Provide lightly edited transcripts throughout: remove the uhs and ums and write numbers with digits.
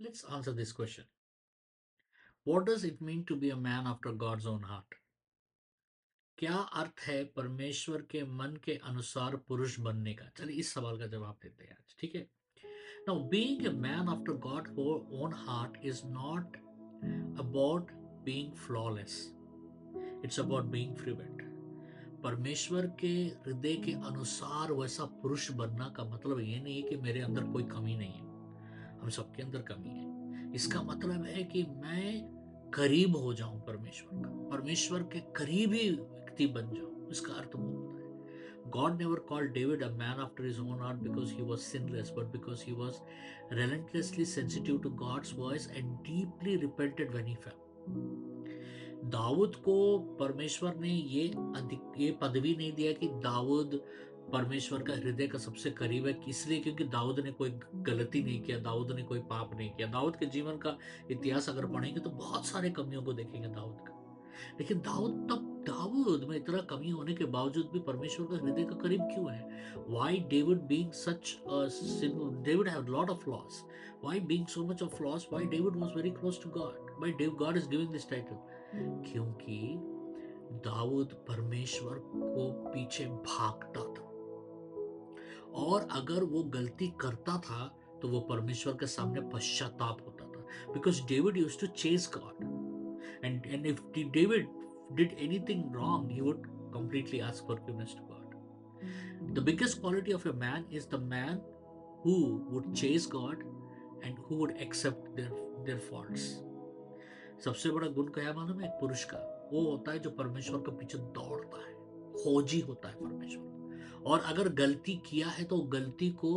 Let's answer this question. What does it mean to be a man after God's own heart? क्या अर्थ है परमेश्वर के मन के अनुसार पुरुष बनने का? चलिए इस सवाल का जवाब देते हैं आज, ठीक है? Now, being a man after God's own heart is not about being flawless. It's about being fervent. परमेश्वर के हृदय के अनुसार वैसा पुरुष बनना का मतलब ये नहीं है कि मेरे अंदर कोई कमी नहीं है। हम सबके अंदर कमी है। इसका मतलब है कि मैं करीब हो जाऊं परमेश्वर का, परमेश्वर के करीबी व्यक्ति बन जाऊं। इसका अर्थ वो होता है। God never called David a man after his own heart because he was sinless, but because he was relentlessly sensitive to God's voice and deeply repented when he fell. Dawood को परमेश्वर ने ये पदवी नहीं दिया कि दाऊद परमेश्वर का हृदय का सबसे करीब है, इसलिए क्योंकि दाऊद ने कोई गलती नहीं किया, दाऊद ने कोई पाप नहीं किया। दाऊद के जीवन का इतिहास अगर पढ़ेंगे तो बहुत सारे कमियों को देखेंगे दाऊद का। लेकिन दाऊद में इतना कमी होने के बावजूद भी परमेश्वर का हृदय का करीब क्यों है? Why David being such a sinful, David had a lot of flaws. Why being so much of flaws? Why David was very close to God? Why God is giving this title? क्योंकि दाऊद परमेश्वर को पीछे भागता था, और अगर वो गलती करता था तो वो परमेश्वर के सामने पश्चाताप होता था। Because David used to chase God, and if David did anything wrong, he would completely ask forgiveness to God. The biggest quality of a man is the man who would chase God and who would accept their faults. सबसे बड़ा गुण क्या है मालूम है? एक पुरुष का वो होता है जो परमेश्वर के पीछे दौड़ता है, खोजी होता है परमेश्वर, और अगर गलती किया है तो गलती को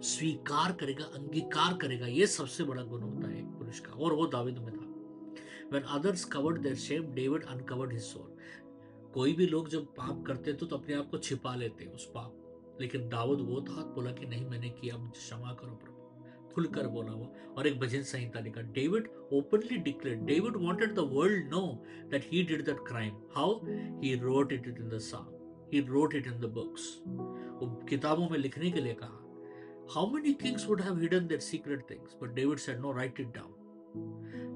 स्वीकार करेगा, अंगीकार करेगा। ये सबसे बड़ा गुण होता है एक पुरुष का, और वो दाऊद में था। When others covered their shame, David uncovered his soul. कोई भी लोग जब पाप करते तो अपने आप को छिपा लेते उस पाप को, लेकिन दाऊद वो था, बोला कि नहीं मैंने किया, मुझे क्षमा करो प्रभु, खुलकर बोला वो। और एक भजन संहिता लिखा, David openly declared, David wanted the world know that he did that crime. How? He wrote it in the song, he wrote it in the books. वो किताबों में लिखने के लिए कहा। How many kings would have hidden their secret things, but David said no, write it down.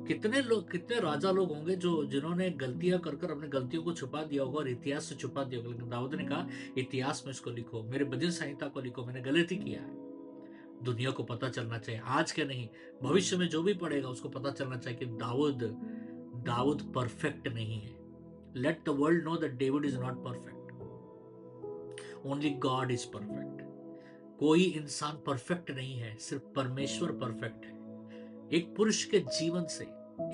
कितने राजा लोग होंगे जो जिन्होंने गलतियां कर कर अपनी गलतियों को छुपा दिया होगा और इतिहास से छुपा दिया होगा, लेकिन दाऊद ने कहा इतिहास में इसको लिखो, मेरे भजन संहिता को लिखो, मैंने गलती किया है। दुनिया को पता चलना चाहिए, आज के नहीं, भविष्य में जो भी पढ़ेगा उसको पता चलना चाहिए कि दाऊद परफेक्ट नहीं है। Let the world know that David is not perfect, only God is perfect. कोई इंसान परफेक्ट नहीं है, सिर्फ परमेश्वर परफेक्ट है। एक पुरुष के जीवन से,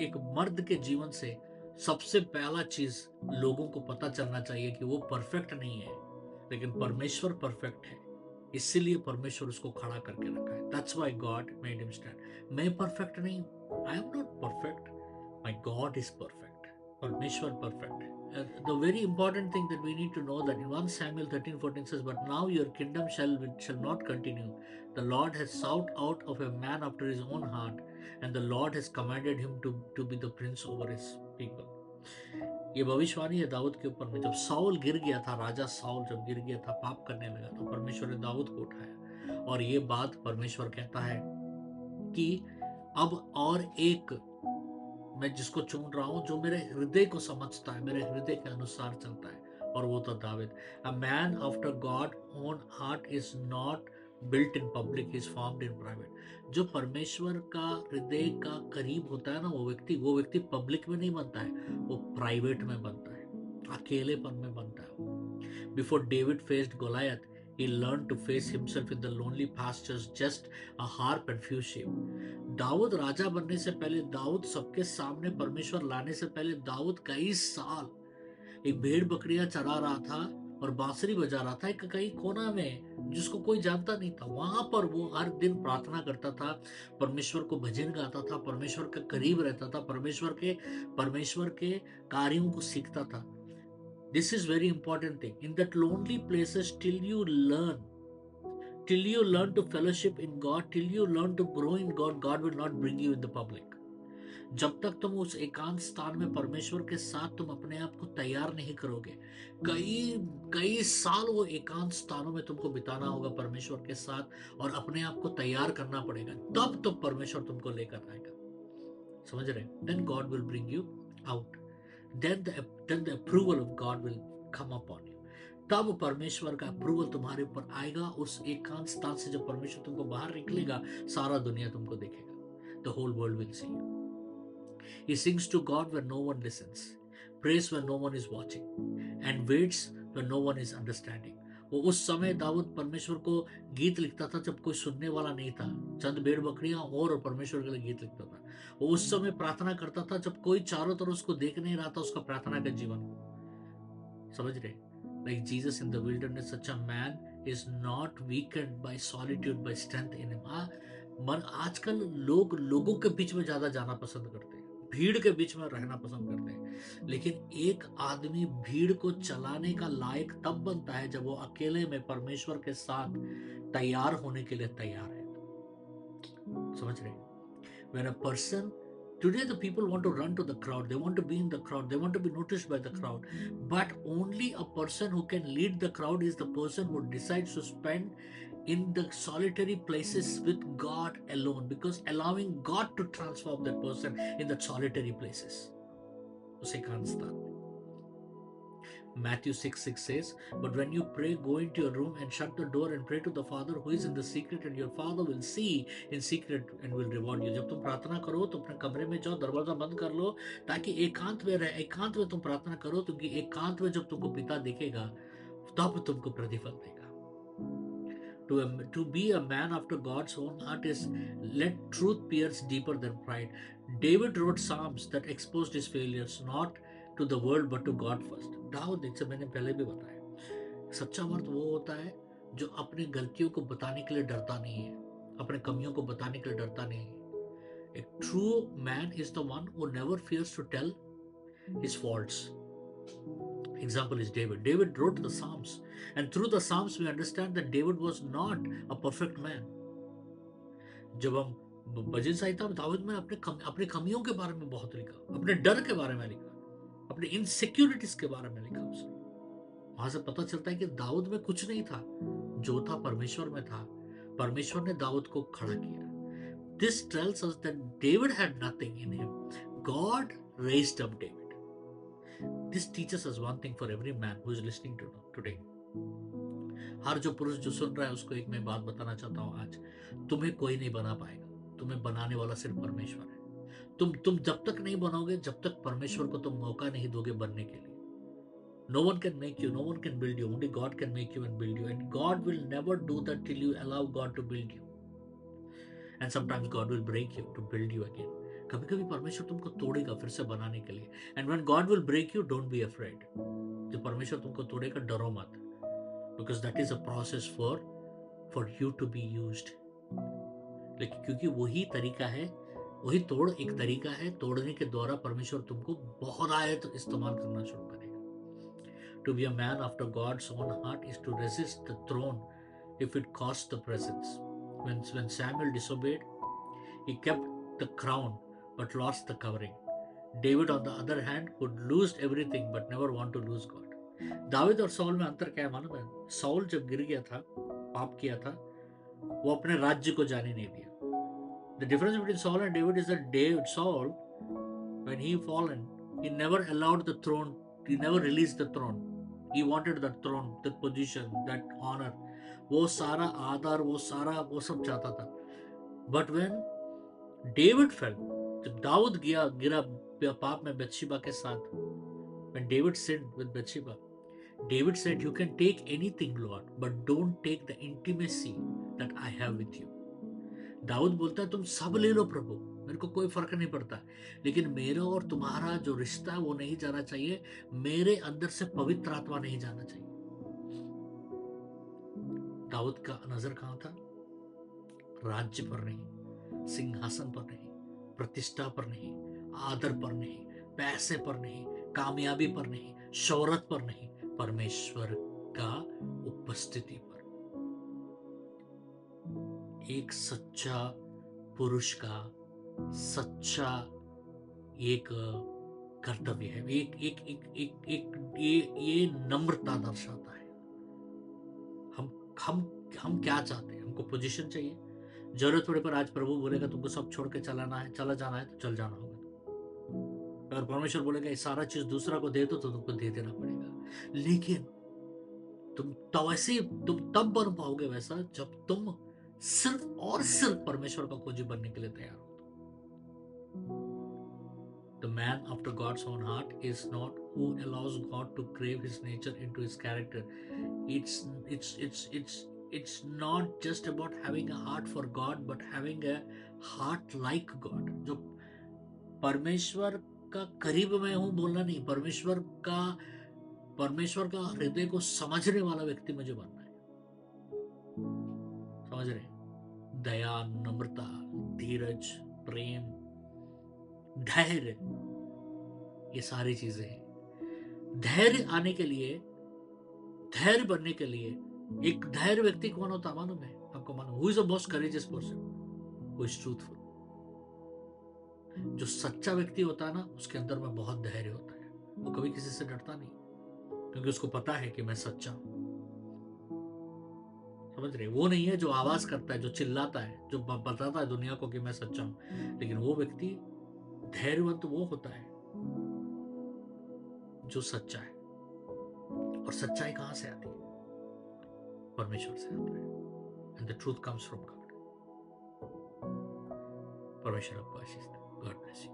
एक मर्द के जीवन से सबसे पहला चीज लोगों को पता चलना चाहिए कि वो परफेक्ट नहीं है, लेकिन परमेश्वर परफेक्ट है, इसीलिए परमेश्वर उसको खड़ा करके रखा है। That's why God made him stand. मैं परफेक्ट नहीं हूं, I am not perfect, my God is perfect, परमेश्वर परफेक्ट है। The very important thing that we need to know that in 1 Samuel 13:14 says, but now your kingdom shall not continue. The Lord has sought out of a man after his own heart, and the Lord has commanded him to be the prince over his people. ये भविष्यवाणी है दाऊद के ऊपर में। जब Saul गिर गया था, राजा साउल जब गिर गया था, पाप करने लगा, तो परमेश्वर ने दाऊद को उठाया, और ये बात परमेश्वर कहता है कि अब और एक मैं जिसको चुन रहा हूं जो मेरे हृदय को समझता है, मेरे हृदय के अनुसार चलता है, और वो था Dawood. A man after God own heart is not built in public, is formed in private. जो परमेश्वर का हृदय का करीब होता है ना, वो व्यक्ति पब्लिक में नहीं बनता है, वो प्राइवेट में बनता है, अकेलेपन में बनता है। Before David faced Goliath, he learned to face himself in the lonely pastures, just a harp and few sheep. Daud राजा बनने से पहले, दाऊद सबके सामने परमेश्वर लाने से पहले, दाऊद कई साल एक भेड़ बकरियां चरा रहा था और बांसुरी बजा रहा था एक कहीं कोना में, जिसको कोई जानता नहीं था। वहां पर वो हर दिन प्रार्थना करता था, परमेश्वर को भजन गाता था, परमेश्वर के करीब रहता था, परमेश्वर के कार्यों को सीखता था। This is very important thing. In that lonely places, till you learn to fellowship in God, till you learn to grow in God, God will not bring you in the public. जब तक तुम उस एकांत स्थान में परमेश्वर के साथ तुम अपने आप को तैयार नहीं करोगे, कई कई साल वो एकांत स्थानों में तुमको बिताना होगा परमेश्वर के साथ, और अपने आप को तैयार करना पड़ेगा, तब तो परमेश्वर तुमको लेकर आएगा। समझ रहे? Then God will bring you out, then the approval of God will come upon you. तब परमेश्वर का अप्रूवल तुम्हारे ऊपर आएगा। उस एकांत स्थान से जब परमेश्वर तुमको बाहर निकलेगा, सारा दुनिया तुमको देखेगा। The whole world will see you. He sings to God when no one listens, prays when no one is watching, and waits when no one is understanding. वो उस समय दाऊद परमेश्वर को गीत लिखता था जब कोई सुनने वाला नहीं था, चंद भेड़ बकरियां और परमेश्वर के लिए गीत लिखता था। वो उस समय प्रार्थना करता था जब कोई चारों तरफ उसको देख नहीं रहा था, उसका प्रार्थना का जीवन। समझ रहे? Like Jesus in the wilderness, such a man is not weakened by solitude, by strength in him. आजकल लोगों के बीच में ज्यादा जाना पसंद करते हैं, भीड़ के बीच में रहना पसंद करते हैं, लेकिन एक आदमी भीड़ को चलाने का लायक तब बनता है जब वो अकेले में परमेश्वर के साथ तैयार होने के लिए तैयार है। समझ रहे? When a person, today the people want to run to the crowd, they want to be in the crowd, they want to be noticed by the crowd, but only a person who can lead the crowd is the person who decides to spend in the solitary places with God alone, because allowing God to transform that person in the solitary places. उसे एकांत स्थान। Matthew 6:6 says, but when you pray, go into your room and shut the door and pray to the Father who is in the secret, and your Father will see in secret and will reward you. जब तुम प्रार्थना करो तो अपने कमरे में जाओ, दरवाजा बंद कर लो, ताकि एकांत में रहे। एकांत में तुम प्रार्थना करो, क्योंकि एकांत में जब तुमको पिता देखेगा तब तुमको प्रतिफल देगा। To be a man after God's own heart is let truth pierce deeper than pride. David wrote psalms that exposed his failures, not to the world but to God first. Dawood, इनसे मैंने पहले भी बताया, सच्चा मर्द वो होता है जो अपनी गलतियों को बताने के लिए डरता नहीं है, अपने कमियों को बताने के लिए डरता नहीं है। A true man is the one who never fears to tell his faults. Example is David. David wrote the Psalms, and through the Psalms we understand that David was not a perfect man. जब हम भजन संहिता में दाऊद में अपने कमियों के बारे में बहुत लिखा, अपने डर के बारे में लिखा, अपने इनसिक्योरिटीज के बारे में लिखा उसने। वहां से पता चलता है कि दाऊद में कुछ नहीं था, जो था परमेश्वर में था। परमेश्वर ने दाऊद को खड़ा किया। This tells us that David had nothing in him. God raised up David. This teaches us one thing for every man who is listening to today. हर जो पुरुष जो सुन रहा है उसको एक मैं बात बताना चाहता हूँ आज, तुम्हें कोई नहीं बना पाएगा, तुम्हें बनाने वाला सिर्फ परमेश्वर है। तुम जब तक नहीं बनोगे, जब तक परमेश्वर को तुम मौका नहीं दोगे बनने के लिए। No one can make you, no one can build you, only God can make you and build you, and God will never do that till you allow God to build you. And sometimes God will break you to build you again. कभी कभी परमेश्वर तुमको तोड़ेगा फिर से बनाने के लिए। And when God will break you, don't be afraid. जब परमेश्वर तुमको तोड़ेगा डरो मत, because that is a process for you to be used. लेकिन क्योंकि वही तरीका है, वही तोड़ एक तरीका है, तोड़ने के द्वारा परमेश्वर तुमको बहुत आए तो इस्तेमाल करना शुरू करेगा। To be a man after God's own heart is to resist the throne if it costs the presence. When Samuel disobeyed, he kept the crown but lost the covering. David, on the other hand, could lose everything but never want to lose God. David और soul में अंतर क्या है मालूम है? Soul जब गिर गया था, पाप किया था, वो अपने राज्य को जाने नहीं दिया। The difference between Saul and David is that Saul, when he fallen, he never allowed the throne, he never released the throne. He wanted that throne, that position, that honor. वो सारा आदर, वो सब चाहता था। But when David fell, जब दाऊद गिरा पाप में बत्शेबा के साथ, when David sinned with Bathsheba, David said, "You can take anything, Lord, but don't take the intimacy that I have with you." Dawood बोलता है, तुम सब ले लो प्रभु, मेरे को कोई फर्क नहीं पड़ता, लेकिन मेरा और तुम्हारा जो रिश्ता है वो नहीं जाना चाहिए, मेरे अंदर से पवित्र आत्मा नहीं जाना चाहिए। दाऊद का नजर कहां था? राज्य पर नहीं, सिंहासन पर नहीं, प्रतिष्ठा पर नहीं, आदर पर नहीं, पैसे पर नहीं, कामयाबी पर नहीं, शोहरत पर नहीं, परमेश्वर का उपस्थिति पर। एक सच्चा पुरुष का, सच्चा एक कर्तव्य है, एक एक एक एक एक ये नम्रता दर्शाता है। हम हम हम क्या चाहते हैं? हमको पोजीशन चाहिए। जरूरत पड़े पर आज प्रभु बोलेगा तुमको सब छोड़ के चला जाना है तो चल जाना होगा। अगर परमेश्वर बोलेगा ये सारा चीज दूसरा को दे दो तो तुमको दे देना पड़ेगा। लेकिन तुम तब बन पाओगे वैसा जब तुम सिर्फ और सिर्फ परमेश्वर का खोजी बनने के लिए तैयार हो। The man after God's own heart is not who allows God to crave his nature into his character. It's it's not just about having a heart for God, but having a heart like God. जो परमेश्वर का करीब मैं हूं बोलना नहीं, परमेश्वर का हृदय को समझने वाला व्यक्ति मुझे बनना है। समझ रहे? दया, नम्रता, धीरज, प्रेम, धैर्य, ये सारी चीजें हैं। धैर्य आने के लिए, धैर्य बनने के लिए एक धैर्य व्यक्ति कौन होता है मालूम है आपको? मालूम? Who is the most courageous person? Who is truthful. जो सच्चा व्यक्ति होता है ना, उसके अंदर में बहुत धैर्य होता है। वो कभी किसी से डरता नहीं, क्योंकि उसको पता है कि मैं सच्चा हूं। समझ रहे? वो नहीं है जो आवाज करता है, जो चिल्लाता है, जो बताता है दुनिया को कि मैं सच्चा हूं। लेकिन वो व्यक्ति धैर्यवंत वो होता है जो सच्चा है। और सच्चाई कहां से आती है? परमेश्वर से आता है। And the truth comes from God. परमेश्वर आपको आशीष दे। God bless you.